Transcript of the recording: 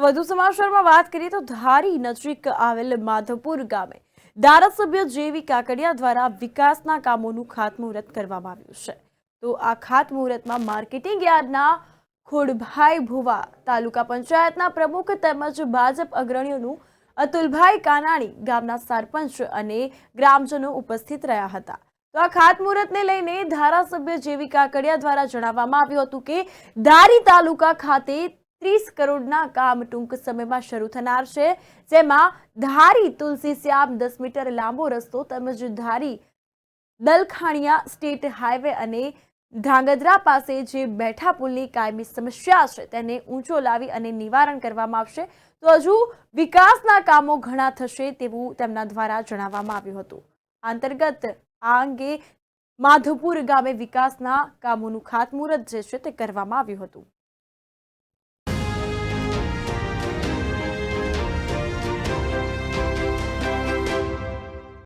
તો વધુ સમાચારમાં વાત કરીએ તો ધારી નજીક આવેલ માધવપુર ગામે ધારાસભ્ય જેવી કાકડિયા દ્વારા વિકાસના કામોનું ખાતમુહૂર્ત કરવામાં આવ્યું છે। તો આ ખાતમુહૂર્તમાં માર્કેટિંગ યાર્ડના ખોડભાઈ ભુવા, તાલુકા પંચાયતના પ્રમુખ તેમજ ભાજપ અગ્રણીઓનું અતુલભાઈ કાનાણી, ગામના સરપંચ અને ગ્રામજનો ઉપસ્થિત રહ્યા હતા। તો આ ખાતમુહૂર્તને લઈને ધારાસભ્ય જેવી કાકડિયા દ્વારા જણાવવામાં આવ્યું હતું કે ધારી તાલુકા ખાતે 30 કરોડના કામ ટૂંક સમયમાં શરૂ થનાર છે, જેમાં ધારી તુલસી શ્યામ 10 મીટર લાંબો રસ્તો તેમજ ધારી દલખાણીયા સ્ટેટ હાઈવે અને ધાંગધ્રા પાસે જે બેઠા પુલની કાયમી સમસ્યા છે તેને ઊંચો લાવી અને નિવારણ કરવામાં આવશે। તો હજુ વિકાસના કામો ઘણા થશે તેવું તેમના દ્વારા જણાવવામાં આવ્યું હતું। આ અંતર્ગત આ અંગે માધવપુર ગામે વિકાસના કામોનું ખાતમુહૂર્ત જે છે તે કરવામાં આવ્યું હતું।